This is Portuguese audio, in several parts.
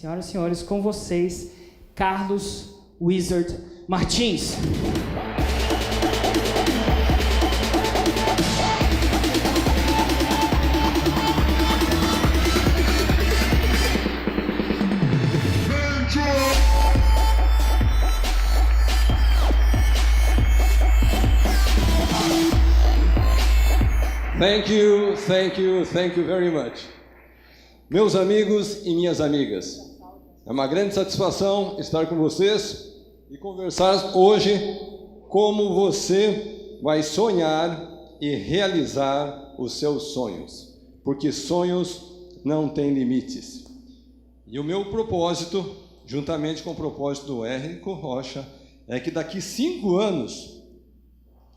Senhoras e senhores, com vocês, Carlos Wizard Martins. Thank you very much. Meus amigos e minhas amigas, é uma grande satisfação estar com vocês e conversar hoje como você vai sonhar e realizar os seus sonhos, porque sonhos não têm limites. E o meu propósito, juntamente com o propósito do Érico Rocha, é que daqui 5 anos,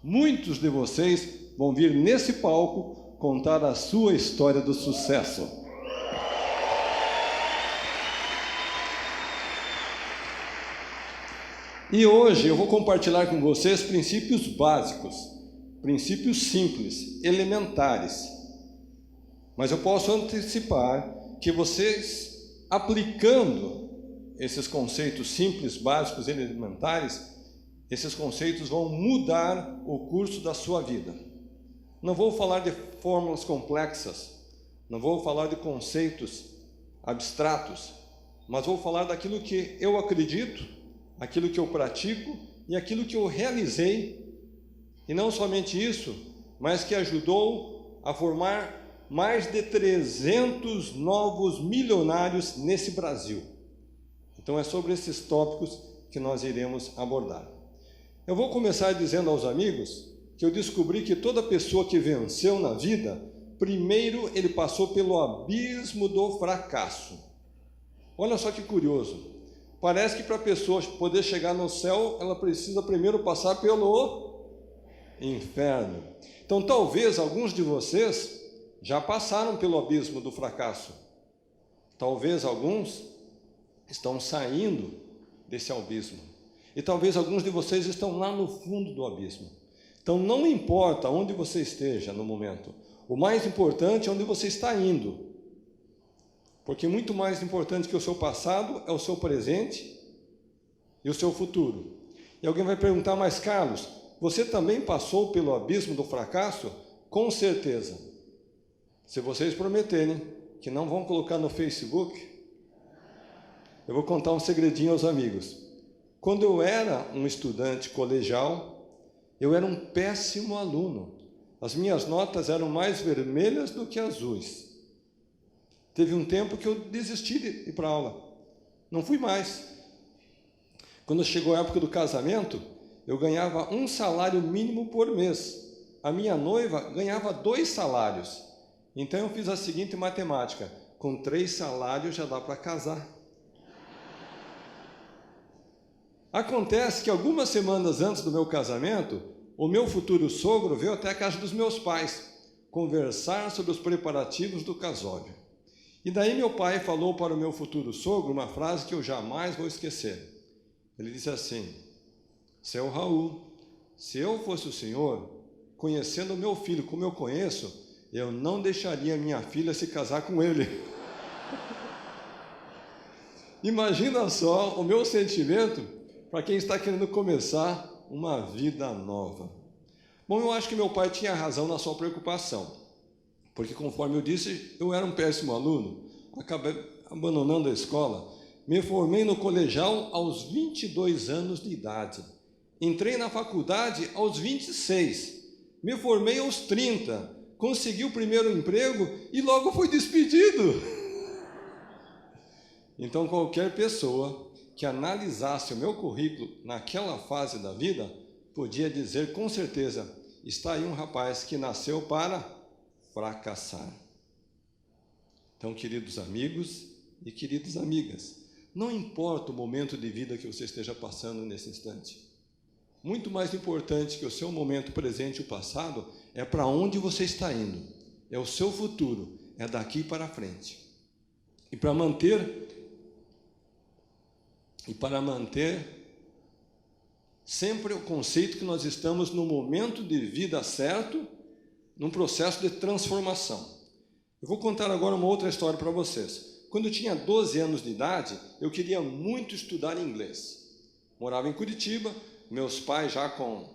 muitos de vocês vão vir nesse palco contar a sua história do sucesso. E hoje eu vou compartilhar com vocês princípios básicos, princípios simples, elementares. Mas eu posso antecipar que vocês, aplicando esses conceitos simples, básicos, elementares, esses conceitos vão mudar o curso da sua vida. Não vou falar de fórmulas complexas, não vou falar de conceitos abstratos, mas vou falar daquilo que eu acredito, aquilo que eu pratico e aquilo que eu realizei. E não somente isso, mas que ajudou a formar mais de 300 novos milionários nesse Brasil. Então é sobre esses tópicos que nós iremos abordar. Eu vou começar dizendo aos amigos que eu descobri que toda pessoa que venceu na vida, primeiro ele passou pelo abismo do fracasso. Olha só que curioso. Parece que para a pessoa poder chegar no céu, ela precisa primeiro passar pelo inferno. Então, talvez alguns de vocês já passaram pelo abismo do fracasso. Talvez alguns estão saindo desse abismo. E talvez alguns de vocês estão lá no fundo do abismo. Então, não importa onde você esteja no momento, o mais importante é onde você está indo. Porque muito mais importante que o seu passado é o seu presente e o seu futuro. E alguém vai perguntar, mas Carlos, você também passou pelo abismo do fracasso? Com certeza. Se vocês prometerem que não vão colocar no Facebook, eu vou contar um segredinho aos amigos. Quando eu era um estudante colegial, eu era um péssimo aluno. As minhas notas eram mais vermelhas do que azuis. Teve um tempo que eu desisti de ir para a aula. Não fui mais. Quando chegou a época do casamento, eu ganhava 1 salário mínimo por mês. A minha noiva ganhava 2 salários. Então eu fiz a seguinte matemática: com 3 salários já dá para casar. Acontece que algumas semanas antes do meu casamento, o meu futuro sogro veio até a casa dos meus pais conversar sobre os preparativos do casório. E daí meu pai falou para o meu futuro sogro uma frase que eu jamais vou esquecer. Ele disse assim: seu Raul, se eu fosse o senhor, conhecendo o meu filho como eu conheço, eu não deixaria minha filha se casar com ele. Imagina só o meu sentimento para quem está querendo começar uma vida nova. Bom, eu acho que meu pai tinha razão na sua preocupação, porque conforme eu disse, eu era um péssimo aluno, acabei abandonando a escola, me formei no colegial aos 22 anos de idade, entrei na faculdade aos 26, me formei aos 30, consegui o primeiro emprego e logo fui despedido. Então qualquer pessoa que analisasse o meu currículo naquela fase da vida, podia dizer com certeza, está aí um rapaz que nasceu para fracassar. Então, queridos amigos e queridas amigas, não importa o momento de vida que você esteja passando nesse instante. Muito mais importante que o seu momento presente e o passado é para onde você está indo. É o seu futuro, é daqui para frente. E para manter sempre o conceito que nós estamos no momento de vida certo, num processo de transformação. Eu vou contar agora uma outra história para vocês. Quando eu tinha 12 anos de idade, eu queria muito estudar inglês. Morava em Curitiba, meus pais já com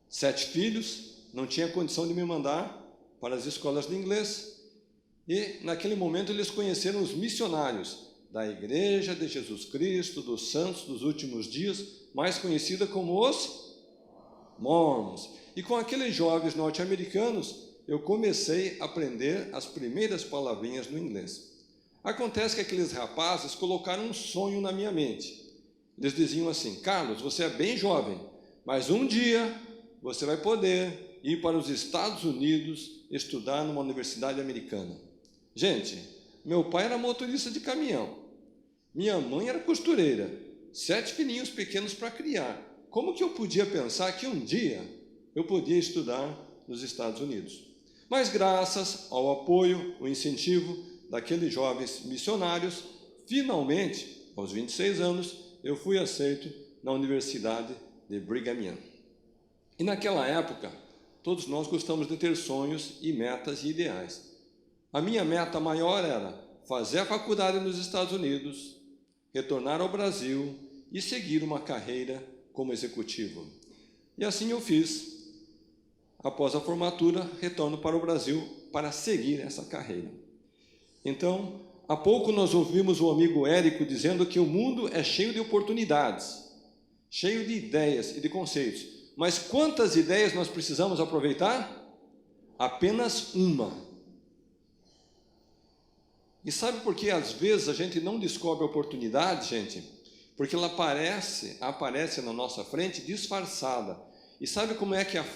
7 filhos, não tinha condição de me mandar para as escolas de inglês. E naquele momento eles conheceram os missionários da Igreja de Jesus Cristo, dos Santos dos Últimos Dias, mais conhecida como os Mormons. E com aqueles jovens norte-americanos, eu comecei a aprender as primeiras palavrinhas no inglês. Acontece que aqueles rapazes colocaram um sonho na minha mente. Eles diziam assim: Carlos, você é bem jovem, mas um dia você vai poder ir para os Estados Unidos estudar numa universidade americana. Gente, meu pai era motorista de caminhão, minha mãe era costureira, 7 filhinhos pequenos para criar. Como que eu podia pensar que um dia eu podia estudar nos Estados Unidos? Mas graças ao apoio, o incentivo daqueles jovens missionários, finalmente, aos 26 anos, eu fui aceito na Universidade de Brigham Young. E naquela época, todos nós gostamos de ter sonhos e metas e ideais. A minha meta maior era fazer a faculdade nos Estados Unidos, retornar ao Brasil e seguir uma carreira como executivo. E assim eu fiz. Após a formatura, retorno para o Brasil para seguir essa carreira. Então, há pouco nós ouvimos o amigo Érico dizendo que o mundo é cheio de oportunidades, cheio de ideias e de conceitos. Mas quantas ideias nós precisamos aproveitar? Apenas uma. E sabe por que às vezes a gente não descobre a oportunidade, gente? Porque ela aparece na nossa frente disfarçada. E sabe como é que a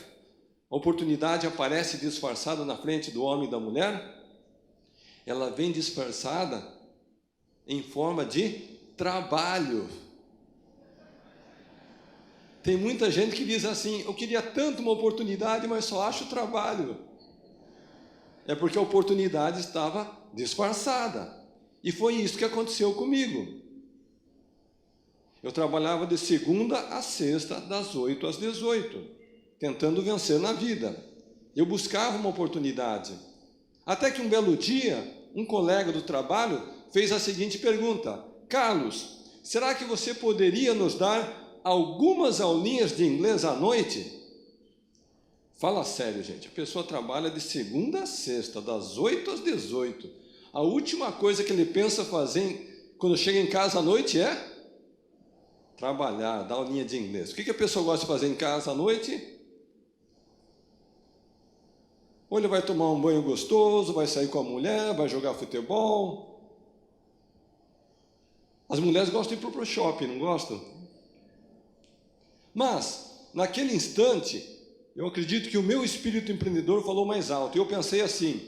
oportunidade aparece disfarçada na frente do homem e da mulher? Ela vem disfarçada em forma de trabalho. Tem muita gente que diz assim: eu queria tanto uma oportunidade, mas só acho trabalho. É porque a oportunidade estava disfarçada. E foi isso que aconteceu comigo. Eu trabalhava de segunda a sexta, das 8 às 18, tentando vencer na vida. Eu buscava uma oportunidade. Até que um belo dia, um colega do trabalho fez a seguinte pergunta: Carlos, será que você poderia nos dar algumas aulinhas de inglês à noite? Fala sério, gente. A pessoa trabalha de segunda a sexta, das 8 às 18. A última coisa que ele pensa fazer quando chega em casa à noite é trabalhar, dar aulinha de inglês. O que a pessoa gosta de fazer em casa à noite? Ou ele vai tomar um banho gostoso, vai sair com a mulher, vai jogar futebol. As mulheres gostam de ir para o shopping, não gostam? Mas, naquele instante, eu acredito que o meu espírito empreendedor falou mais alto. E eu pensei assim: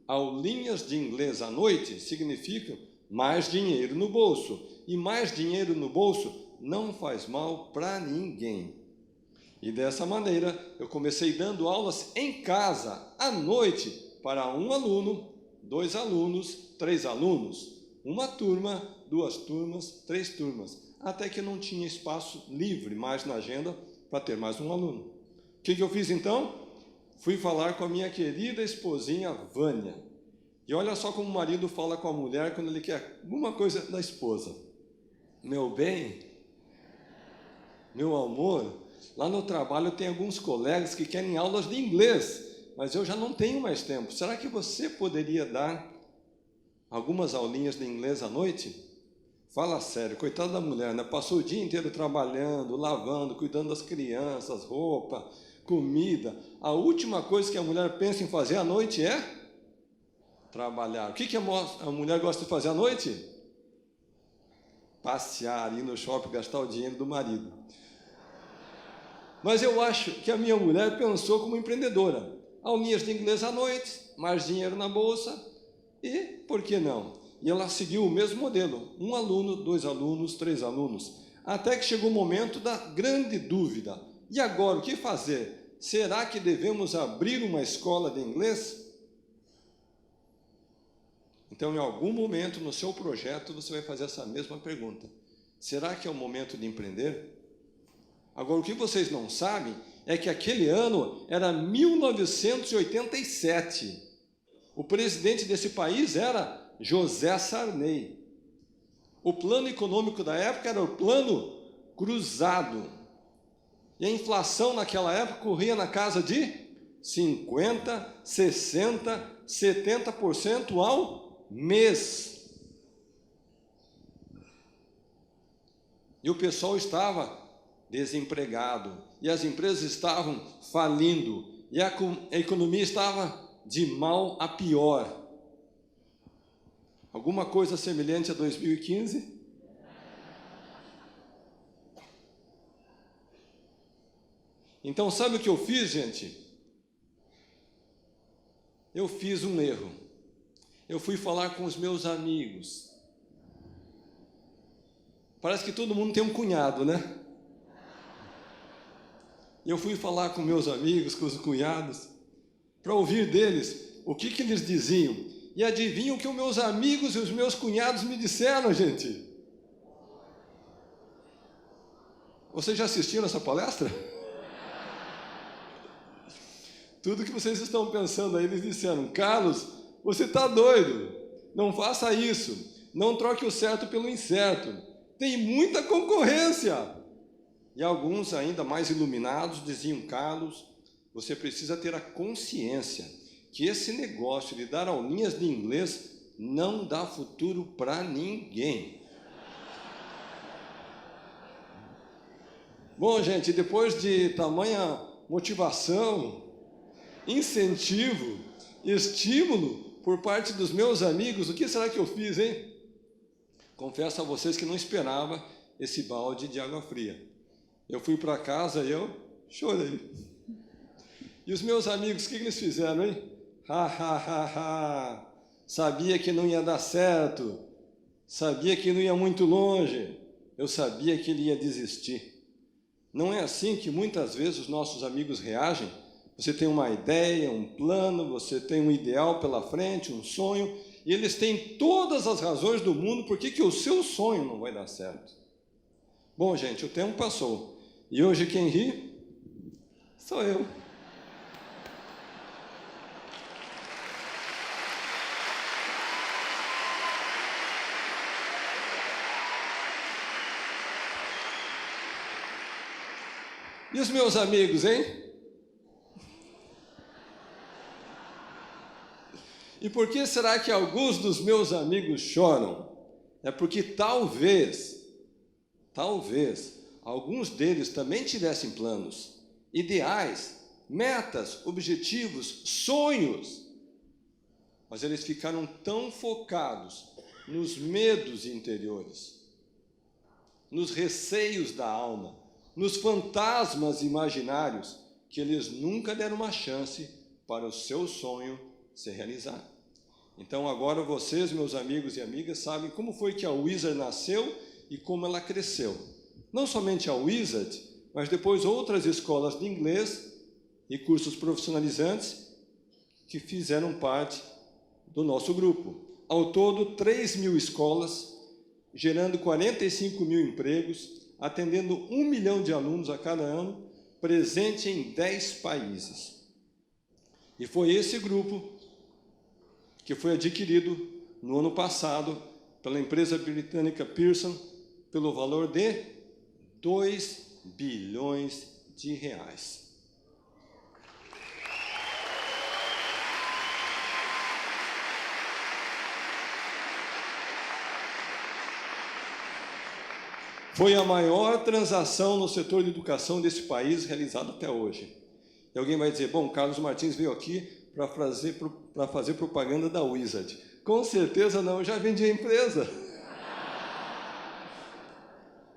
aulinhas de inglês à noite significa mais dinheiro no bolso. E mais dinheiro no bolso não faz mal para ninguém. E dessa maneira, eu comecei dando aulas em casa, à noite, para um aluno, 2 alunos, 3 alunos, uma turma, 2 turmas, 3 turmas, até que não tinha espaço livre mais na agenda para ter mais um aluno. O que eu fiz então? Fui falar com a minha querida esposinha Vânia. E olha só como o marido fala com a mulher quando ele quer alguma coisa da esposa. Meu bem, meu amor, lá no trabalho tem alguns colegas que querem aulas de inglês, mas eu já não tenho mais tempo. Será que você poderia dar algumas aulinhas de inglês à noite? Fala sério, coitada da mulher, né? Passou o dia inteiro trabalhando, lavando, cuidando das crianças, roupa, comida. A última coisa que a mulher pensa em fazer à noite é trabalhar. O que a mulher gosta de fazer à noite? Passear, ir no shopping, gastar o dinheiro do marido. Mas eu acho que a minha mulher pensou como empreendedora. Aulinhas de inglês à noite, mais dinheiro na bolsa e, por que não? E ela seguiu o mesmo modelo. 1 aluno, 2 alunos, 3 alunos. Até que chegou o momento da grande dúvida. E agora, o que fazer? Será que devemos abrir uma escola de inglês? Então, em algum momento no seu projeto, você vai fazer essa mesma pergunta. Será que é o momento de empreender? Agora, o que vocês não sabem é que aquele ano era 1987. O presidente desse país era José Sarney. O plano econômico da época era o plano cruzado. E a inflação naquela época corria na casa de 50%, 60%, 70% ao mês. E o pessoal estava desempregado, e as empresas estavam falindo, e a economia estava de mal a pior. Alguma coisa semelhante a 2015? Então, sabe o que eu fiz, gente? Eu fiz um erro. Eu fui falar com os meus amigos. Parece que todo mundo tem um cunhado, né? Eu fui falar com meus amigos, com os cunhados, para ouvir deles o que eles diziam. E adivinham o que os meus amigos e os meus cunhados me disseram, gente? Vocês já assistiram essa palestra? Tudo que vocês estão pensando aí, eles disseram: Carlos, você está doido, não faça isso, não troque o certo pelo incerto, tem muita concorrência. E alguns ainda mais iluminados diziam: Carlos, você precisa ter a consciência que esse negócio de dar aulinhas de inglês não dá futuro para ninguém. Bom, gente, depois de tamanha motivação, incentivo, estímulo por parte dos meus amigos, o que será que eu fiz, hein? Confesso a vocês que não esperava esse balde de água fria. Eu fui para casa e eu chorei. E os meus amigos, o que eles fizeram, hein? Sabia que não ia dar certo, sabia que não ia muito longe, eu sabia que ele ia desistir. Não é assim que muitas vezes os nossos amigos reagem? Você tem uma ideia, um plano, você tem um ideal pela frente, um sonho, e eles têm todas as razões do mundo por que o seu sonho não vai dar certo. Bom, gente, o tempo passou, e hoje quem ri sou eu. E os meus amigos, hein? E por que será que alguns dos meus amigos choram? É porque talvez, alguns deles também tivessem planos, ideais, metas, objetivos, sonhos, mas eles ficaram tão focados nos medos interiores, nos receios da alma, nos fantasmas imaginários, que eles nunca deram uma chance para o seu sonho se realizar. Então agora vocês, meus amigos e amigas, sabem como foi que a Wizard nasceu e como ela cresceu. Não somente a Wizard, mas depois outras escolas de inglês e cursos profissionalizantes que fizeram parte do nosso grupo. Ao todo, 3.000 escolas, gerando 45.000 empregos, atendendo 1 milhão de alunos a cada ano, presente em 10 países. E foi esse grupo que foi adquirido no ano passado pela empresa britânica Pearson pelo valor de 2 bilhões de reais. Foi a maior transação no setor de educação desse país realizada até hoje. E alguém vai dizer: bom, Carlos Martins veio aqui para fazer propaganda da Wizard. Com certeza não, eu já vendi a empresa.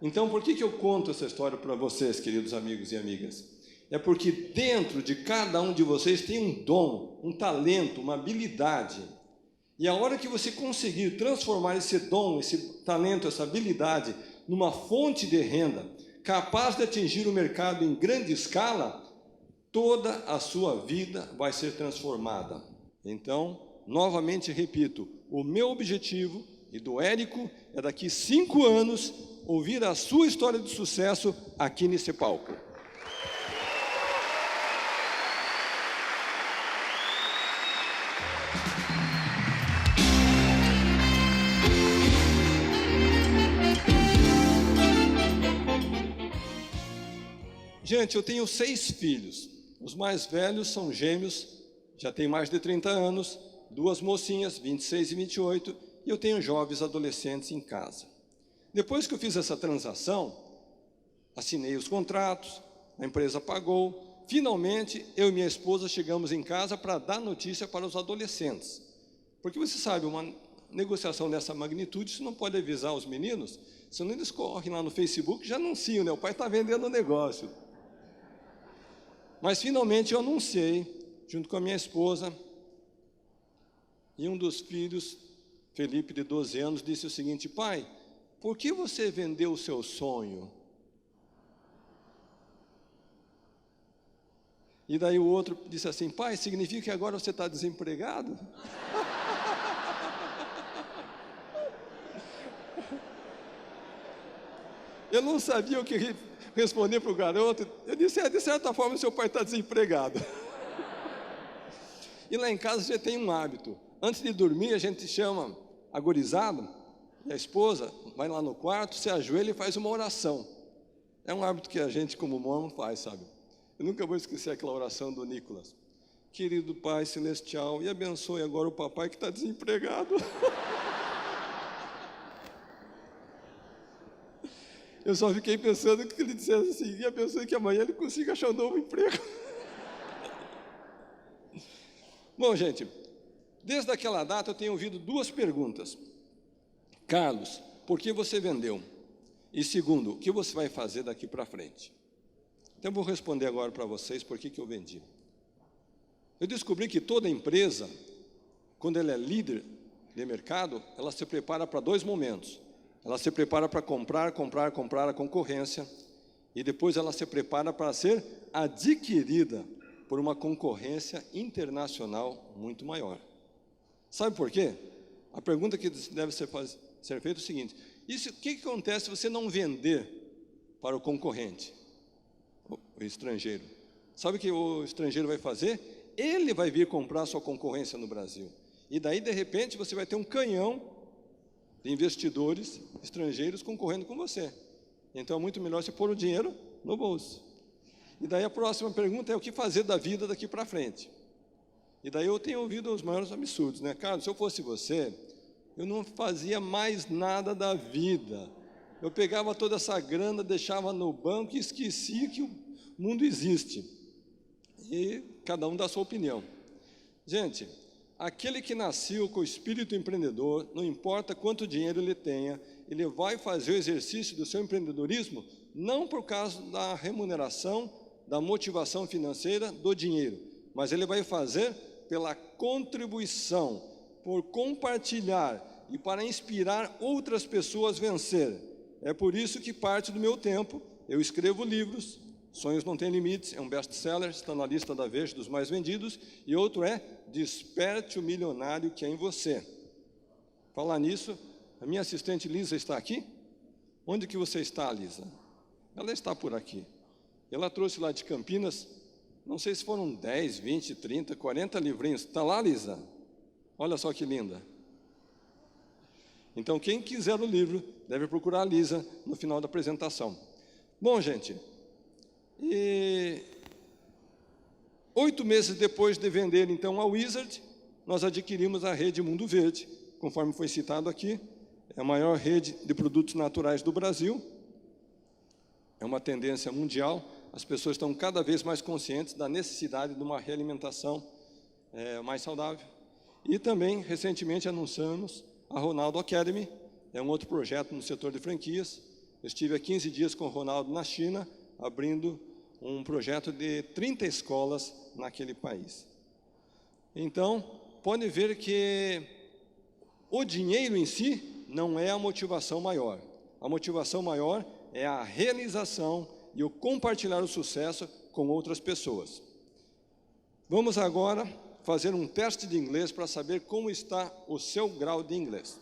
Então, por que eu conto essa história para vocês, queridos amigos e amigas? É porque dentro de cada um de vocês tem um dom, um talento, uma habilidade. E a hora que você conseguir transformar esse dom, esse talento, essa habilidade numa fonte de renda, capaz de atingir o mercado em grande escala, toda a sua vida vai ser transformada. Então, novamente repito, o meu objetivo e do Érico é daqui 5 anos ouvir a sua história de sucesso aqui nesse palco. Gente, eu tenho 6 filhos. Os mais velhos são gêmeos, já têm mais de 30 anos, 2 mocinhas, 26 e 28, e eu tenho jovens adolescentes em casa. Depois que eu fiz essa transação, assinei os contratos, a empresa pagou. Finalmente, eu e minha esposa chegamos em casa para dar notícia para os adolescentes. Porque você sabe, uma negociação dessa magnitude, você não pode avisar os meninos, senão eles correm lá no Facebook e já anunciam, né? O pai está vendendo o negócio. Mas finalmente eu anunciei, junto com a minha esposa, e um dos filhos, Felipe, de 12 anos, disse o seguinte: pai, por que você vendeu o seu sonho? E daí o outro disse assim: pai, significa que agora você está desempregado? Eu não sabia o que responder para o garoto. Eu disse: de certa forma, seu pai está desempregado. E lá em casa a gente tem um hábito. Antes de dormir, a gente chama a gurizada, e a esposa vai lá no quarto, se ajoelha e faz uma oração. É um hábito que a gente, como mormon, faz, sabe? Eu nunca vou esquecer aquela oração do Nicolas. Querido Pai Celestial, e abençoe agora o papai que está desempregado. Eu só fiquei pensando que ele dissesse assim: e abençoe que amanhã ele consiga achar um novo emprego. Bom, gente, desde aquela data eu tenho ouvido 2 perguntas. Carlos, por que você vendeu? E segundo, o que você vai fazer daqui para frente? Então eu vou responder agora para vocês por que eu vendi. Eu descobri que toda empresa, quando ela é líder de mercado, ela se prepara para 2 momentos. Ela se prepara para comprar a concorrência, e depois ela se prepara para ser adquirida por uma concorrência internacional muito maior. Sabe por quê? A pergunta que deve ser feita é o seguinte: o que acontece se você não vender para o concorrente, o estrangeiro? Sabe o que o estrangeiro vai fazer? Ele vai vir comprar a sua concorrência no Brasil. E daí, de repente, você vai ter um canhão de investidores estrangeiros concorrendo com você. Então é muito melhor você pôr o dinheiro no bolso. E daí a próxima pergunta é: o que fazer da vida daqui para frente? E daí eu tenho ouvido os maiores absurdos, né? Carlos, se eu fosse você, eu não fazia mais nada da vida. Eu pegava toda essa grana, deixava no banco e esquecia que o mundo existe. E cada um dá a sua opinião. Gente, aquele que nasceu com o espírito empreendedor, não importa quanto dinheiro ele tenha, ele vai fazer o exercício do seu empreendedorismo não por causa da remuneração, da motivação financeira, do dinheiro, mas ele vai fazer pela contribuição, por compartilhar e para inspirar outras pessoas a vencer. É por isso que parte do meu tempo eu escrevo livros. Sonhos Não Têm Limites é um best-seller, está na lista da Veja dos mais vendidos, e outro é Desperte o Milionário que é em você. Falar nisso, a minha assistente Lisa está aqui? Onde que você está, Lisa? Ela está por aqui. Ela trouxe lá de Campinas, não sei se foram 10, 20, 30, 40 livrinhos. Está lá, Lisa? Olha só que linda. Então, quem quiser o livro, deve procurar a Lisa no final da apresentação. Bom, gente, e 8 meses depois de vender então a Wizard, nós adquirimos a rede Mundo Verde, conforme foi citado aqui. É a maior rede de produtos naturais do Brasil. É uma tendência mundial. As pessoas estão cada vez mais conscientes da necessidade de uma realimentação mais saudável. E também, recentemente, anunciamos a Ronaldo Academy. É um outro projeto no setor de franquias. Eu estive há 15 dias com o Ronaldo na China, abrindo um projeto de 30 escolas naquele país. Então, pode ver que o dinheiro em si não é a motivação maior. A motivação maior é a realização e o compartilhar o sucesso com outras pessoas. Vamos agora fazer um teste de inglês para saber como está o seu grau de inglês.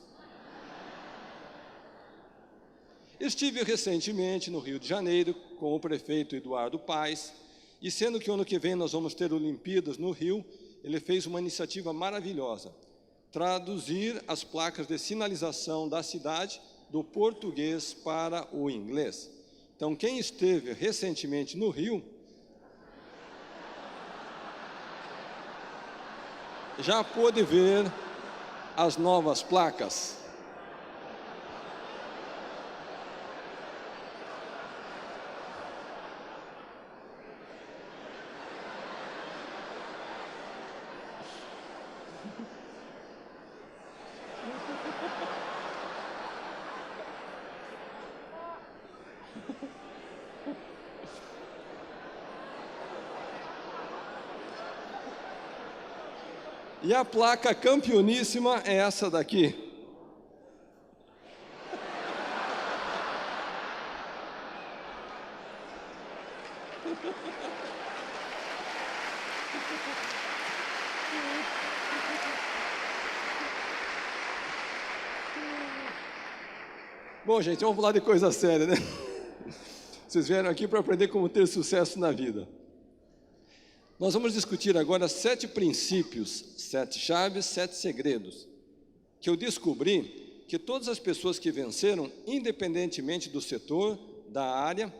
Estive recentemente no Rio de Janeiro com o prefeito Eduardo Paes, e sendo que ano que vem nós vamos ter Olimpíadas no Rio, ele fez uma iniciativa maravilhosa: traduzir as placas de sinalização da cidade do português para o inglês. Então, quem esteve recentemente no Rio, já pôde ver as novas placas. E a placa campeoníssima é essa daqui. Bom, gente, vamos falar de coisa séria, né? Vocês vieram aqui para aprender como ter sucesso na vida. Nós vamos discutir agora 7 princípios, 7 chaves, 7 segredos, que eu descobri que todas as pessoas que venceram, independentemente do setor, da área,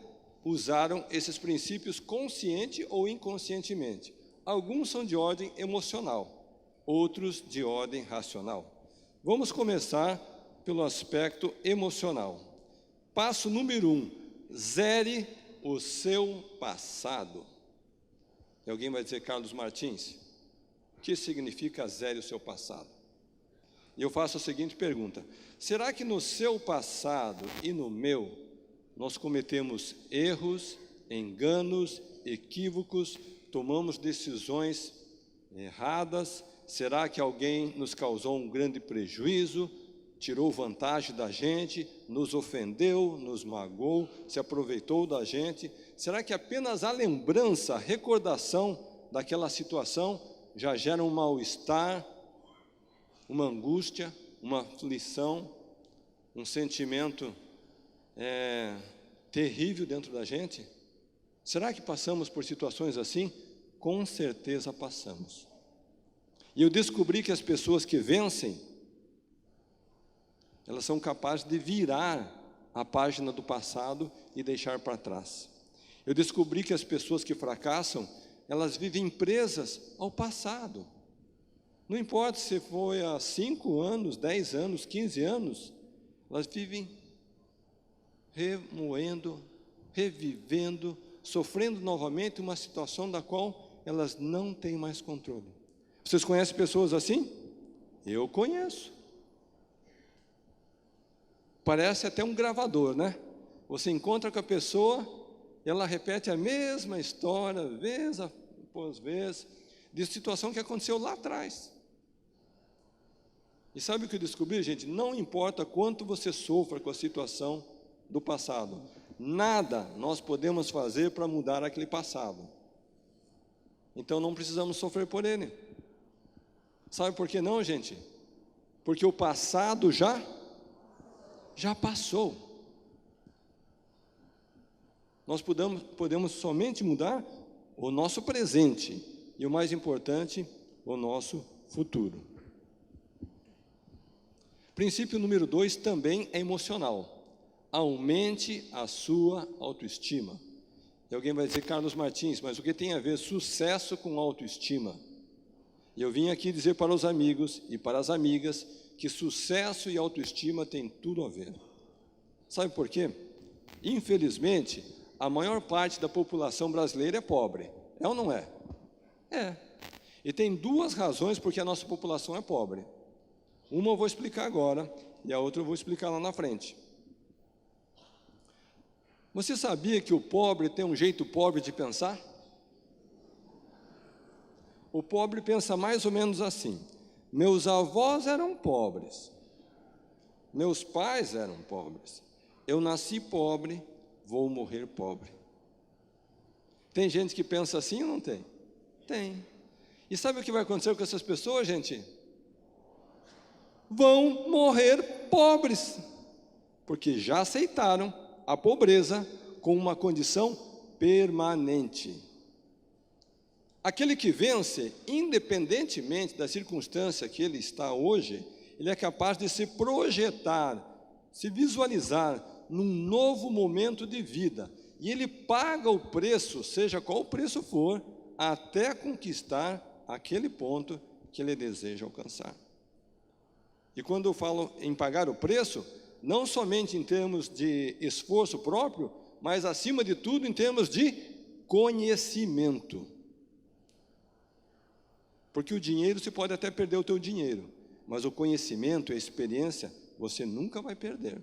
usaram esses princípios consciente ou inconscientemente. Alguns são de ordem emocional, outros de ordem racional. Vamos começar pelo aspecto emocional. Passo número 1, zere o seu passado. E alguém vai dizer, Carlos Martins, o que significa zere o seu passado? E eu faço a seguinte pergunta: será que no seu passado e no meu, nós cometemos erros, enganos, equívocos, tomamos decisões erradas? Será que alguém nos causou um grande prejuízo, tirou vantagem da gente, nos ofendeu, nos magoou, se aproveitou da gente? Será que apenas a lembrança, a recordação daquela situação já gera um mal-estar, uma angústia, uma aflição, um sentimento terrível dentro da gente? Será que passamos por situações assim? Com certeza passamos. E eu descobri que as pessoas que vencem, elas são capazes de virar a página do passado e deixar para trás. Eu descobri que as pessoas que fracassam, elas vivem presas ao passado. Não importa se foi há 5 anos, 10 anos, 15 anos, elas vivem remoendo, revivendo, sofrendo novamente uma situação da qual elas não têm mais controle. Vocês conhecem pessoas assim? Eu conheço. Parece até um gravador, né? Você encontra com a pessoa, ela repete a mesma história, vez após vez, de situação que aconteceu lá atrás. E sabe o que eu descobri, gente? Não importa quanto você sofra com a situação do passado, nada nós podemos fazer para mudar aquele passado. Então não precisamos sofrer por ele. Sabe por que não, gente? Porque o passado já passou. Nós podemos somente mudar o nosso presente e, o mais importante, o nosso futuro. Princípio número 2 também é emocional. Aumente a sua autoestima. E alguém vai dizer, Carlos Martins, mas o que tem a ver sucesso com autoestima? E eu vim aqui dizer para os amigos e para as amigas que sucesso e autoestima têm tudo a ver. Sabe por quê? Infelizmente, a maior parte da população brasileira é pobre. É ou não é? É. E tem 2 razões porque a nossa população é pobre. Uma eu vou explicar agora e a outra eu vou explicar lá na frente. Você sabia que o pobre tem um jeito pobre de pensar? O pobre pensa mais ou menos assim: meus avós eram pobres, meus pais eram pobres, eu nasci pobre, vou morrer pobre. Tem gente que pensa assim ou não tem? Tem. E sabe o que vai acontecer com essas pessoas, gente? Vão morrer pobres, porque já aceitaram a pobreza como uma condição permanente. Aquele que vence, independentemente da circunstância que ele está hoje, ele é capaz de se projetar, se visualizar num novo momento de vida. E ele paga o preço, seja qual o preço for, até conquistar aquele ponto que ele deseja alcançar. E quando eu falo em pagar o preço, não somente em termos de esforço próprio, mas acima de tudo em termos de conhecimento. Porque o dinheiro, você pode até perder o teu dinheiro, mas o conhecimento e a experiência, você nunca vai perder.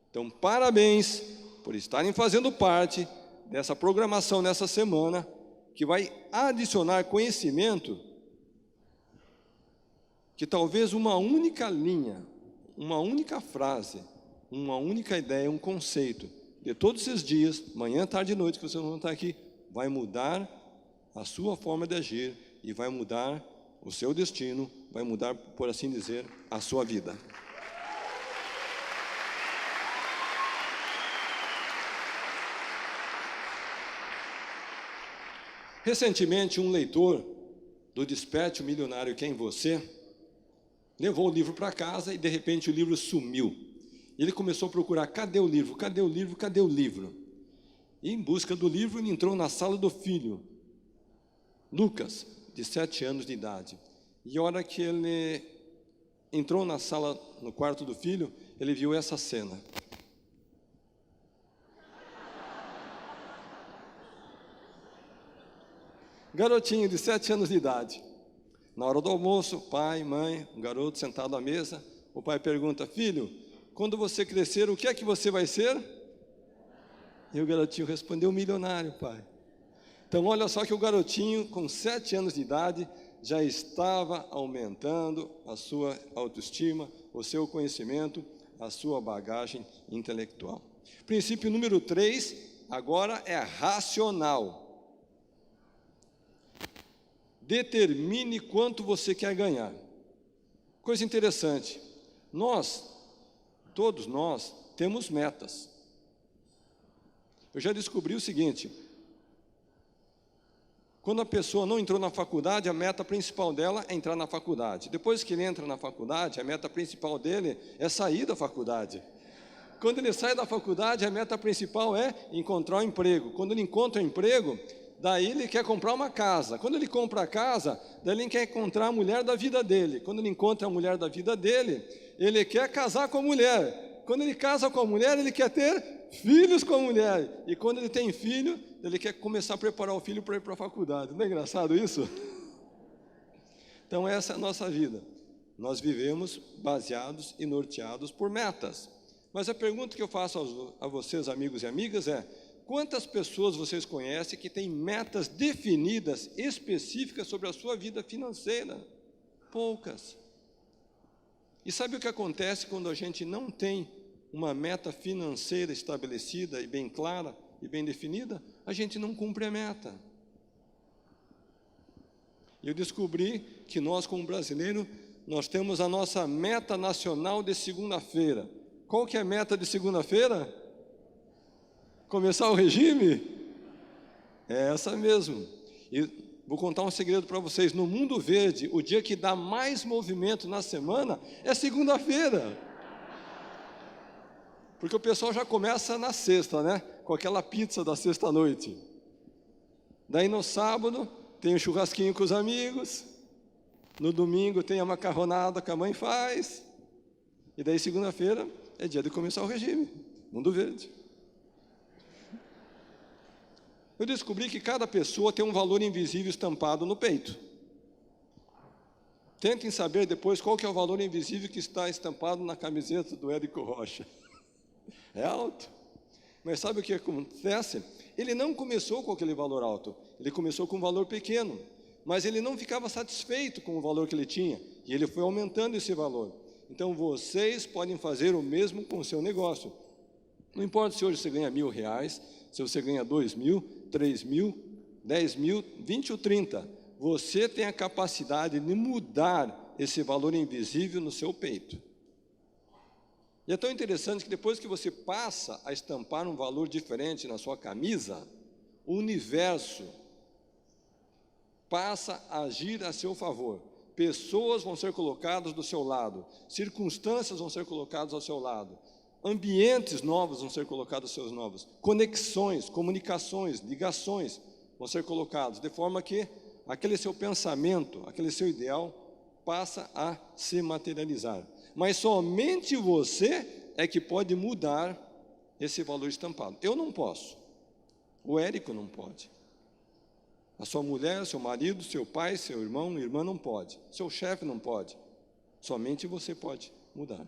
Então, parabéns por estarem fazendo parte dessa programação nessa semana, que vai adicionar conhecimento, que talvez uma única linha, uma única frase, uma única ideia, um conceito, de todos esses dias, manhã, tarde e noite, que vocês vão estar aqui, vai mudar a sua forma de agir e vai mudar o seu destino, vai mudar, por assim dizer, a sua vida. Recentemente, um leitor do Desperte o Milionário que é em Você levou o livro para casa e, de repente, o livro sumiu. Ele começou a procurar, cadê o livro? Cadê o livro? Cadê o livro? E, em busca do livro, ele entrou na sala do filho, Lucas, de 7 anos de idade. E a hora que ele entrou na sala, no quarto do filho, ele viu essa cena. Garotinho de 7 anos de idade. Na hora do almoço, pai, mãe, um garoto sentado à mesa, o pai pergunta, filho, quando você crescer, o que é que você vai ser? E o garotinho respondeu, milionário, pai. Então, olha só que o garotinho, com 7 anos de idade, já estava aumentando a sua autoestima, o seu conhecimento, a sua bagagem intelectual. Princípio número 3, agora é racional. Determine quanto você quer ganhar. Coisa interessante, todos nós, temos metas. Eu já descobri o seguinte, quando a pessoa não entrou na faculdade, a meta principal dela é entrar na faculdade. Depois que ele entra na faculdade, a meta principal dele é sair da faculdade. Quando ele sai da faculdade, a meta principal é encontrar um emprego. Quando ele encontra um emprego, daí ele quer comprar uma casa. Quando ele compra a casa, daí ele quer encontrar a mulher da vida dele. Quando ele encontra a mulher da vida dele, ele quer casar com a mulher. Quando ele casa com a mulher, ele quer ter filhos com a mulher. E quando ele tem filho, ele quer começar a preparar o filho para ir para a faculdade. Não é engraçado isso? Então essa é a nossa vida. Nós vivemos baseados e norteados por metas. Mas a pergunta que eu faço a vocês, amigos e amigas, é: quantas pessoas vocês conhecem que têm metas definidas, específicas sobre a sua vida financeira? Poucas. E sabe o que acontece quando a gente não tem uma meta financeira estabelecida e bem clara e bem definida? A gente não cumpre a meta. Eu descobri que nós, como brasileiros, nós temos a nossa meta nacional de segunda-feira. Qual que é a meta de segunda-feira? Começar o regime? É essa mesmo. E vou contar um segredo para vocês. No mundo verde, o dia que dá mais movimento na semana é segunda-feira. Porque o pessoal já começa na sexta, né? Com aquela pizza da sexta-noite. Daí no sábado tem o churrasquinho com os amigos. No domingo tem a macarronada que a mãe faz. E daí segunda-feira é dia de começar o regime. Mundo verde. Eu descobri que cada pessoa tem um valor invisível estampado no peito. Tentem saber depois qual que é o valor invisível que está estampado na camiseta do Érico Rocha. É alto. Mas sabe o que acontece? Ele não começou com aquele valor alto, ele começou com um valor pequeno. Mas ele não ficava satisfeito com o valor que ele tinha, e ele foi aumentando esse valor. Então vocês podem fazer o mesmo com o seu negócio. Não importa se hoje você ganha R$1.000, se você ganha 2.000, 3.000, 10.000, 20 ou 30. Você tem a capacidade de mudar esse valor invisível no seu peito. E é tão interessante que depois que você passa a estampar um valor diferente na sua camisa, o universo passa a agir a seu favor. Pessoas vão ser colocadas do seu lado, circunstâncias vão ser colocadas ao seu lado, ambientes novos vão ser colocados seus novos, conexões, comunicações, ligações vão ser colocados, de forma que aquele seu pensamento, aquele seu ideal passa a se materializar. Mas somente você é que pode mudar esse valor estampado. Eu não posso, o Érico não pode, a sua mulher, seu marido, seu pai, seu irmão, irmã não pode, seu chefe não pode, somente você pode mudar.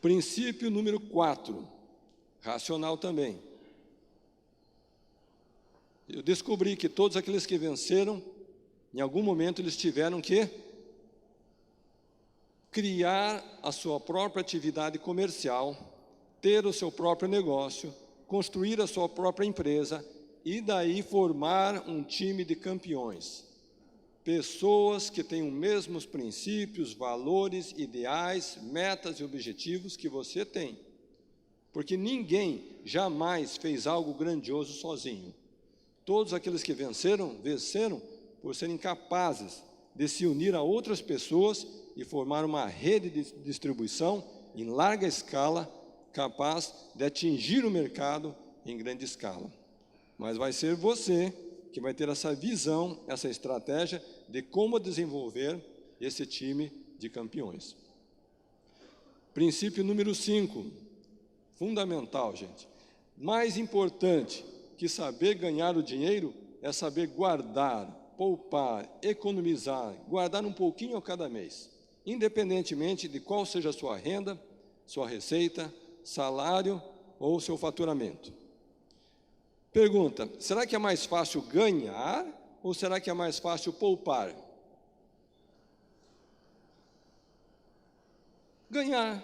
Princípio número 4, racional também. Eu descobri que todos aqueles que venceram, em algum momento eles tiveram que criar a sua própria atividade comercial, ter o seu próprio negócio, construir a sua própria empresa e daí formar um time de campeões. Pessoas que têm os mesmos princípios, valores, ideais, metas e objetivos que você tem. Porque ninguém jamais fez algo grandioso sozinho. Todos aqueles que venceram por serem capazes de se unir a outras pessoas e formar uma rede de distribuição em larga escala, capaz de atingir o mercado em grande escala. Mas vai ser você que vai ter essa visão, essa estratégia de como desenvolver esse time de campeões. Princípio número 5, fundamental, gente. Mais importante que saber ganhar o dinheiro é saber guardar, poupar, economizar, guardar um pouquinho a cada mês, independentemente de qual seja a sua renda, sua receita, salário ou seu faturamento. Pergunta, será que é mais fácil ganhar ou será que é mais fácil poupar? Ganhar.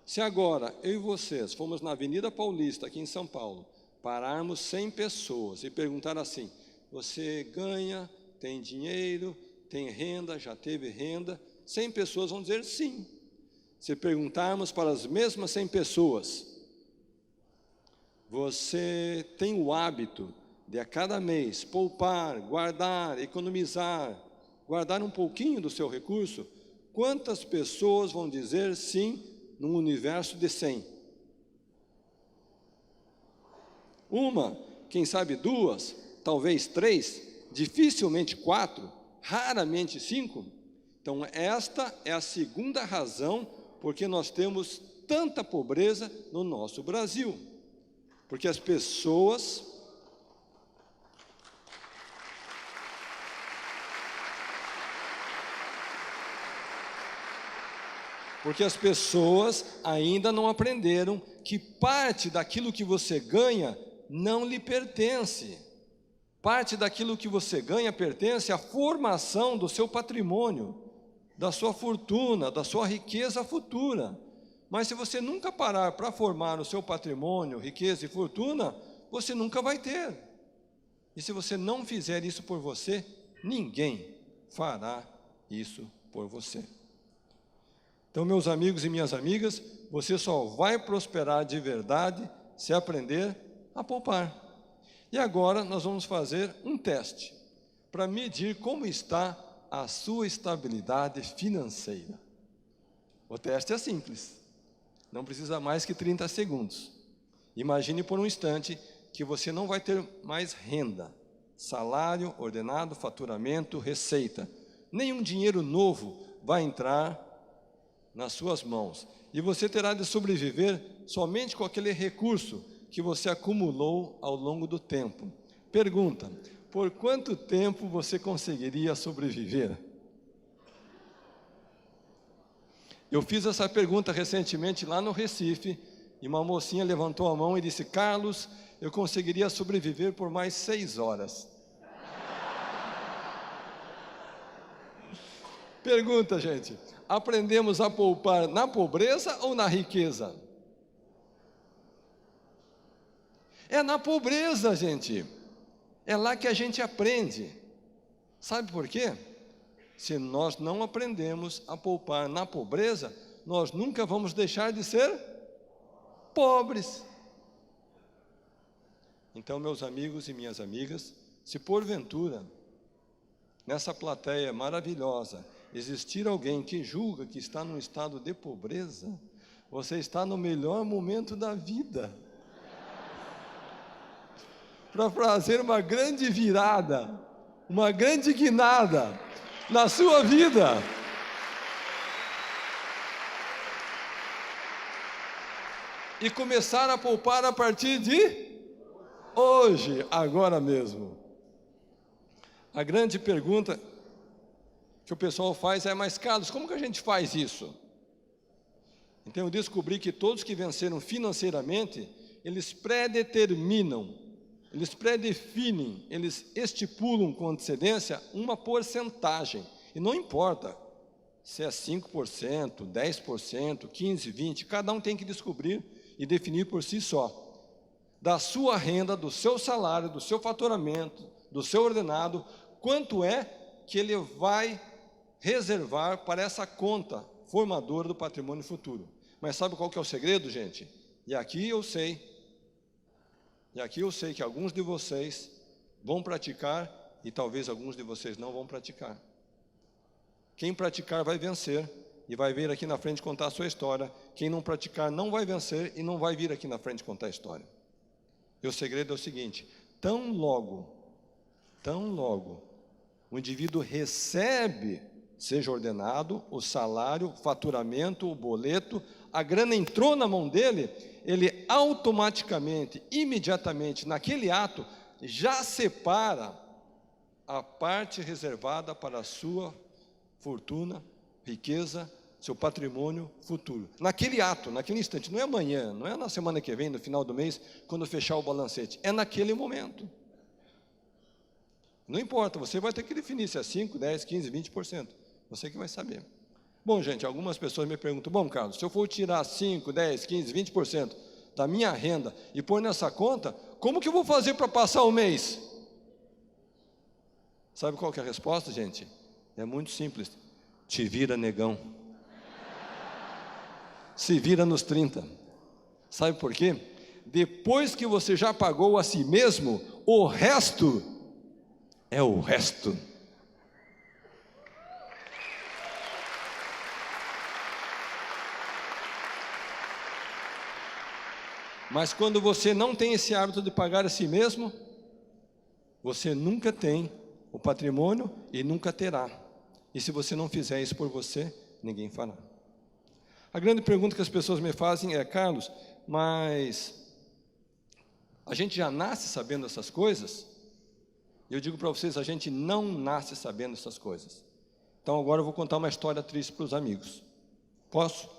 Se agora eu e vocês fomos na Avenida Paulista, aqui em São Paulo, pararmos 100 pessoas e perguntar assim, você ganha, tem dinheiro, tem renda, já teve renda? 100 pessoas vão dizer sim. Se perguntarmos para as mesmas 100 pessoas, você tem o hábito de a cada mês poupar, guardar, economizar, guardar um pouquinho do seu recurso? Quantas pessoas vão dizer sim num universo de 100? Uma, quem sabe 2, talvez 3, dificilmente 4, raramente 5. Então esta é a segunda razão porque nós temos tanta pobreza no nosso Brasil. Porque as pessoas ainda não aprenderam que parte daquilo que você ganha não lhe pertence. Parte daquilo que você ganha pertence à formação do seu patrimônio, da sua fortuna, da sua riqueza futura. Mas se você nunca parar para formar o seu patrimônio, riqueza e fortuna, você nunca vai ter. E se você não fizer isso por você, ninguém fará isso por você. Então, meus amigos e minhas amigas, você só vai prosperar de verdade se aprender a poupar. E agora nós vamos fazer um teste para medir como está a sua estabilidade financeira. O teste é simples. Não precisa mais que 30 segundos. Imagine por um instante que você não vai ter mais renda, salário, ordenado, faturamento, receita. Nenhum dinheiro novo vai entrar nas suas mãos. E você terá de sobreviver somente com aquele recurso que você acumulou ao longo do tempo. Pergunta, por quanto tempo você conseguiria sobreviver? Eu fiz essa pergunta recentemente lá no Recife, e uma mocinha levantou a mão e disse, Carlos, eu conseguiria sobreviver por mais 6 horas. Pergunta, gente, aprendemos a poupar na pobreza ou na riqueza? É na pobreza, gente. É lá que a gente aprende. Sabe por quê? Se nós não aprendemos a poupar na pobreza, nós nunca vamos deixar de ser pobres. Então, meus amigos e minhas amigas, se porventura, nessa plateia maravilhosa, existir alguém que julga que está num estado de pobreza, Você está no melhor momento da vida para fazer uma grande virada, uma grande guinada na sua vida. E começar a poupar a partir de hoje, agora mesmo. A grande pergunta que o pessoal faz é: mas Carlos, como que a gente faz isso? Então eu descobri que todos que venceram financeiramente, eles predeterminam, eles predefinem, eles estipulam com antecedência uma porcentagem. E não importa se é 5%, 10%, 15%, 20%, cada um tem que descobrir e definir por si só, da sua renda, do seu salário, do seu faturamento, do seu ordenado, quanto é que ele vai reservar para essa conta formadora do patrimônio futuro. Mas sabe qual que é o segredo, gente? E aqui eu sei que alguns de vocês vão praticar e talvez alguns de vocês não vão praticar. Quem praticar vai vencer e vai vir aqui na frente contar a sua história. Quem não praticar não vai vencer e não vai vir aqui na frente contar a história. E o segredo é o seguinte: tão logo o indivíduo recebe, seja ordenado, o salário, o faturamento, o boleto, a grana entrou na mão dele, ele automaticamente, imediatamente, naquele ato, já separa a parte reservada para a sua fortuna, riqueza, seu patrimônio futuro. Naquele ato, naquele instante, não é amanhã, não é na semana que vem, no final do mês, quando fechar o balancete, é naquele momento. Não importa, você vai ter que definir se é 5%, 10%, 15%, 20%. Você que vai saber. Bom, gente, algumas pessoas me perguntam: bom, Carlos, se eu for tirar 5%, 10%, 15%, 20% da minha renda e pôr nessa conta, como que eu vou fazer para passar o mês? Sabe qual que é a resposta, gente? É muito simples. Te vira, negão. Se vira nos 30. Sabe por quê? Depois que você já pagou a si mesmo, o resto é o resto. Mas quando você não tem esse hábito de pagar a si mesmo, você nunca tem o patrimônio e nunca terá. E se você não fizer isso por você, ninguém fará. A grande pergunta que as pessoas me fazem é: Carlos, mas a gente já nasce sabendo essas coisas? Eu digo para vocês: a gente não nasce sabendo essas coisas. Então agora eu vou contar uma história triste para os amigos. Posso?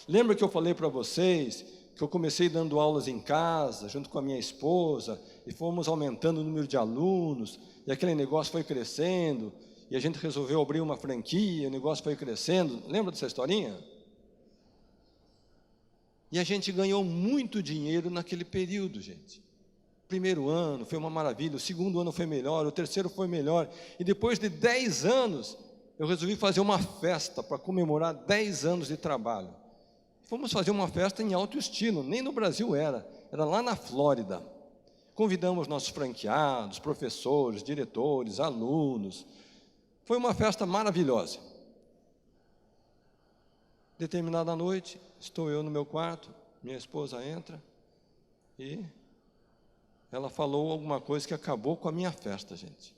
Lembra que eu falei para vocês que eu comecei dando aulas em casa, junto com a minha esposa, e fomos aumentando o número de alunos, e aquele negócio foi crescendo, e a gente resolveu abrir uma franquia, o negócio foi crescendo. Lembra dessa historinha? E a gente ganhou muito dinheiro naquele período, gente. Primeiro ano foi uma maravilha, o segundo ano foi melhor, o terceiro foi melhor, e depois de 10 anos, eu resolvi fazer uma festa para comemorar 10 anos de trabalho. Fomos fazer uma festa em alto estilo, nem no Brasil era lá na Flórida. Convidamos nossos franqueados, professores, diretores, alunos. Foi uma festa maravilhosa. Determinada noite, estou eu no meu quarto, minha esposa entra e ela falou alguma coisa que acabou com a minha festa, gente.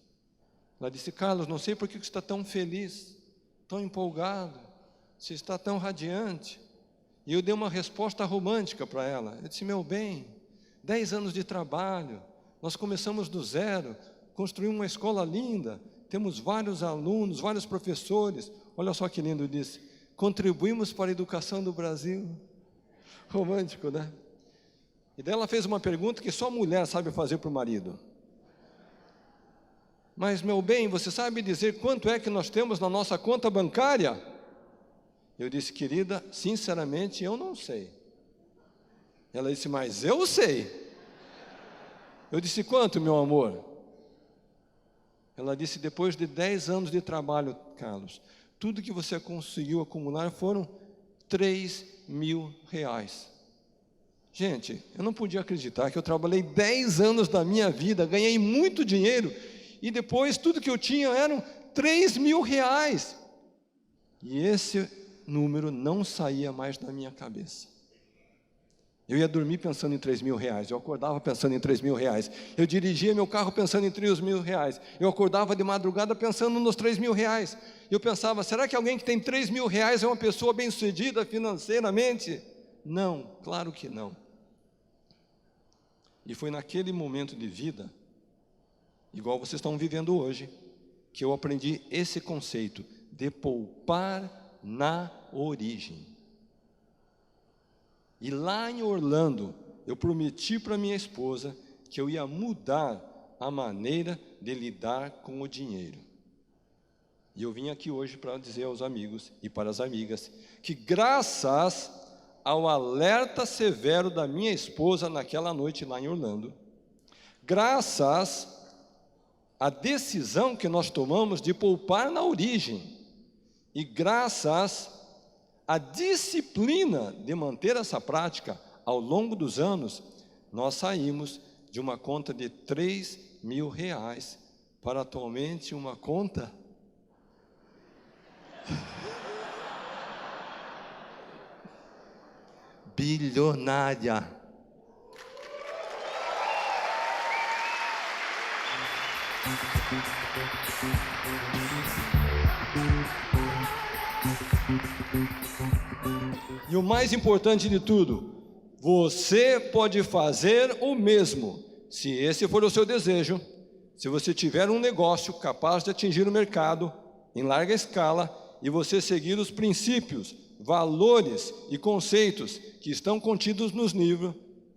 Ela disse: Carlos, não sei por que você está tão feliz, tão empolgado, você está tão radiante. E eu dei uma resposta romântica para ela. Eu disse: meu bem, 10 anos de trabalho, nós começamos do zero, construímos uma escola linda, temos vários alunos, vários professores. Olha só que lindo, disse: contribuímos para a educação do Brasil. Romântico, né? E daí ela fez uma pergunta que só mulher sabe fazer para o marido. Mas, meu bem, você sabe dizer quanto é que nós temos na nossa conta bancária? Eu disse: querida, sinceramente, eu não sei. Ela disse: mas eu sei. Eu disse: quanto, meu amor? Ela disse: depois de 10 anos de trabalho, Carlos, tudo que você conseguiu acumular foram R$3.000. Gente, eu não podia acreditar que eu trabalhei 10 anos da minha vida, ganhei muito dinheiro, e depois tudo que eu tinha eram R$3.000. E esse número não saía mais da minha cabeça. Eu ia dormir pensando em 3 mil reais, eu acordava pensando em 3 mil reais, eu dirigia meu carro pensando em 3 mil reais, eu acordava de madrugada pensando nos 3 mil reais. Eu pensava, será que alguém que tem 3 mil reais é uma pessoa bem-sucedida financeiramente? Não, claro que não. E foi naquele momento de vida, igual vocês estão vivendo hoje, que eu aprendi esse conceito de poupar na origem. E lá em Orlando, eu prometi para minha esposa que eu ia mudar a maneira de lidar com o dinheiro. E eu vim aqui hoje para dizer aos amigos e para as amigas que graças ao alerta severo da minha esposa naquela noite lá em Orlando, graças à decisão que nós tomamos de poupar na origem, e graças à disciplina de manter essa prática ao longo dos anos, nós saímos de uma conta de 3 mil reais para atualmente uma conta bilionária. E o mais importante de tudo, você pode fazer o mesmo, se esse for o seu desejo, se você tiver um negócio capaz de atingir o mercado em larga escala e você seguir os princípios, valores e conceitos que estão contidos nos livros,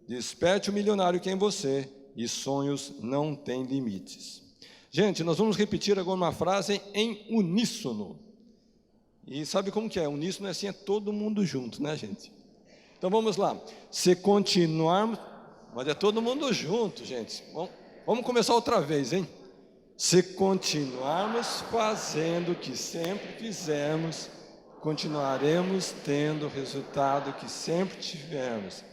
Desperte o Milionário que é em você e sonhos não têm limites. Gente, nós vamos repetir agora uma frase em uníssono. E sabe como que é? Uníssono é assim, é todo mundo junto, né, gente? Então vamos lá. Se continuarmos... Mas é todo mundo junto, gente. Vamos começar outra vez, hein? Se continuarmos fazendo o que sempre fizemos, continuaremos tendo o resultado que sempre tivemos.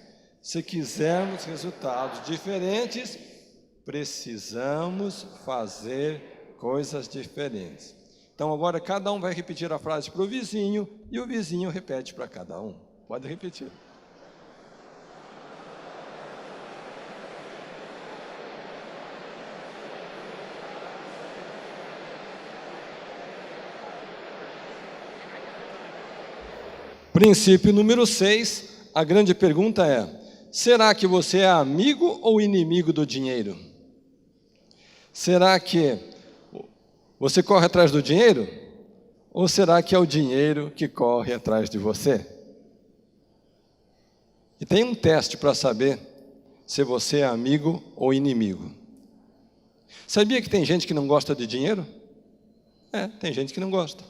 Se quisermos resultados diferentes, precisamos fazer coisas diferentes. Então agora cada um vai repetir a frase para o vizinho e o vizinho repete para cada um. Pode repetir. Princípio número 6, a grande pergunta é: será que você é amigo ou inimigo do dinheiro? Será que você corre atrás do dinheiro? Ou será que é o dinheiro que corre atrás de você? E tem um teste para saber se você é amigo ou inimigo. Sabia que tem gente que não gosta de dinheiro? Tem gente que não gosta.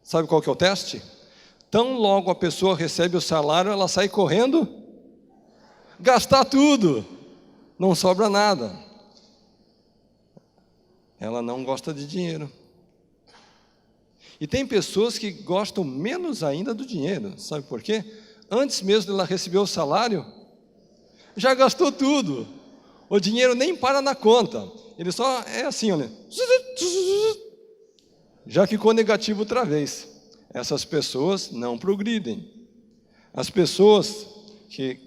Sabe qual que é o teste? Tão logo a pessoa recebe o salário, ela sai correndo, gastar tudo, não sobra nada. Ela não gosta de dinheiro. E tem pessoas que gostam menos ainda do dinheiro. Sabe por quê? Antes mesmo de ela receber o salário, já gastou tudo. O dinheiro nem para na conta. Ele só é assim, olha. Já ficou negativo outra vez. Essas pessoas não progridem. As pessoas que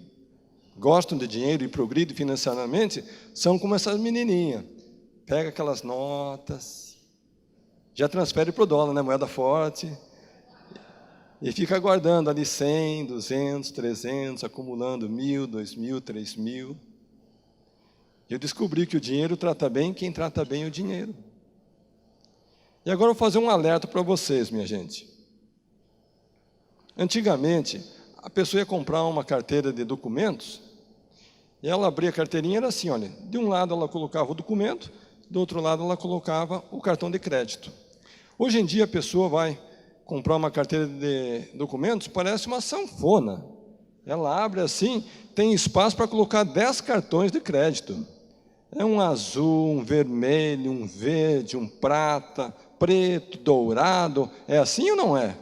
gostam de dinheiro e progridem financeiramente são como essas menininhas. Pega aquelas notas, já transfere para o dólar, né, moeda forte, e fica guardando ali 100, 200, 300, acumulando 1.000, 2.000, 3.000. Eu descobri que o dinheiro trata bem quem trata bem o dinheiro. E agora eu vou fazer um alerta para vocês, minha gente. Antigamente, a pessoa ia comprar uma carteira de documentos, e ela abria a carteirinha, era assim, olha, de um lado ela colocava o documento, do outro lado ela colocava o cartão de crédito. Hoje em dia a pessoa vai comprar uma carteira de documentos, parece uma sanfona. Ela abre assim, tem espaço para colocar 10 cartões de crédito. É um azul, um vermelho, um verde, um prata, preto, dourado. É assim ou não é?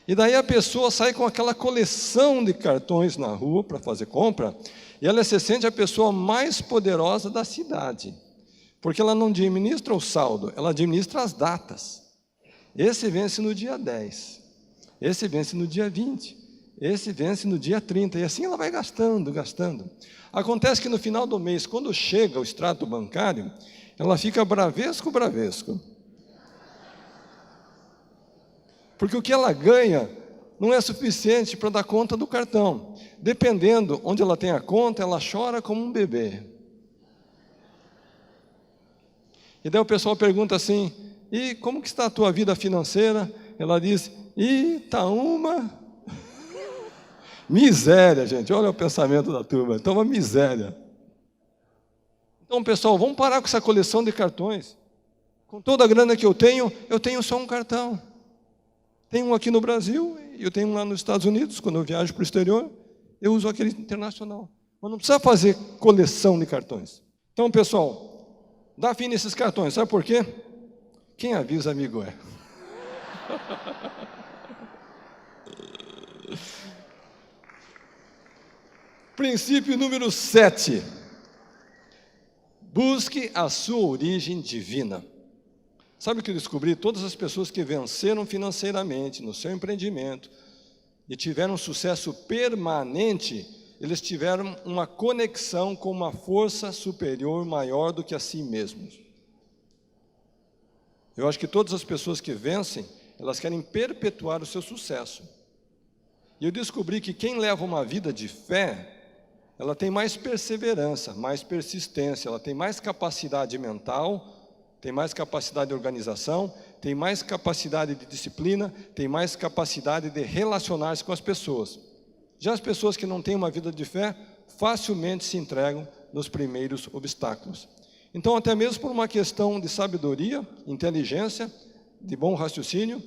E daí a pessoa sai com aquela coleção de cartões na rua para fazer compra, e ela se sente a pessoa mais poderosa da cidade. Porque ela não administra o saldo, ela administra as datas. esse vence no dia 10, esse vence no dia 20, esse vence no dia 30, e assim ela vai gastando. Acontece que no final do mês, quando chega o extrato bancário, ela fica bravesco. Porque o que ela ganha não é suficiente para dar conta do cartão. Dependendo onde ela tem a conta, ela chora como um bebê. E daí o pessoal pergunta assim: e como que está a tua vida financeira? Ela diz: tá uma miséria, gente. Olha o pensamento da turma, está uma miséria. Então, pessoal, vamos parar com essa coleção de cartões. Com toda a grana que eu tenho só um cartão. Tenho um aqui no Brasil e eu tenho um lá nos Estados Unidos. Quando eu viajo para o exterior, eu uso aquele internacional. Mas não precisa fazer coleção de cartões. Então, pessoal, dá fim nesses cartões. Sabe por quê? Quem avisa, amigo é. Princípio número 7. Busque a sua origem divina. Sabe o que eu descobri? Todas as pessoas que venceram financeiramente no seu empreendimento e tiveram sucesso permanente, eles tiveram uma conexão com uma força superior maior do que a si mesmos. Eu acho que todas as pessoas que vencem, elas querem perpetuar o seu sucesso. E eu descobri que quem leva uma vida de fé, ela tem mais perseverança, mais persistência, ela tem mais capacidade mental, tem mais capacidade de organização, tem mais capacidade de disciplina, tem mais capacidade de relacionar-se com as pessoas. Já as pessoas que não têm uma vida de fé, facilmente se entregam nos primeiros obstáculos. Então, até mesmo por uma questão de sabedoria, inteligência, de bom raciocínio,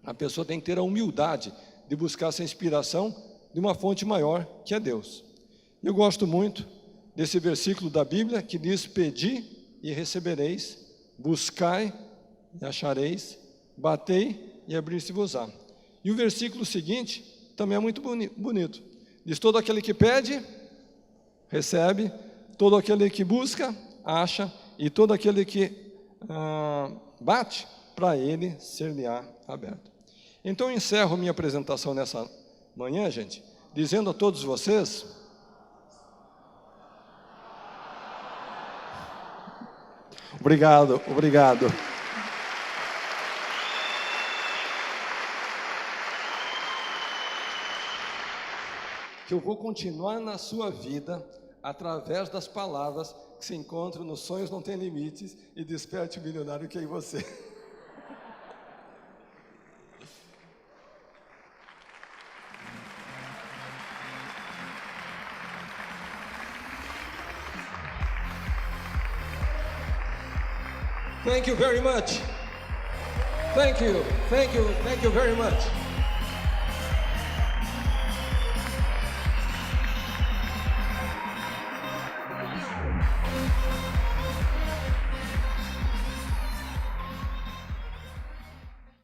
a pessoa tem que ter a humildade de buscar essa inspiração de uma fonte maior, que é Deus. Eu gosto muito desse versículo da Bíblia que diz: pedi e recebereis, buscai e achareis, batei e abrir-se-vos-á. E o versículo seguinte também é muito bonito. Diz: todo aquele que pede, recebe, todo aquele que busca, acha, e todo aquele que bate, para ele ser-lhe-á aberto. Então eu encerro minha apresentação nessa manhã, gente, dizendo a todos vocês: obrigado. Que eu vou continuar na sua vida através das palavras que se encontram nos Sonhos Não Tem Limites e Desperte o Milionário que é em você. Thank you very much. Thank you very much.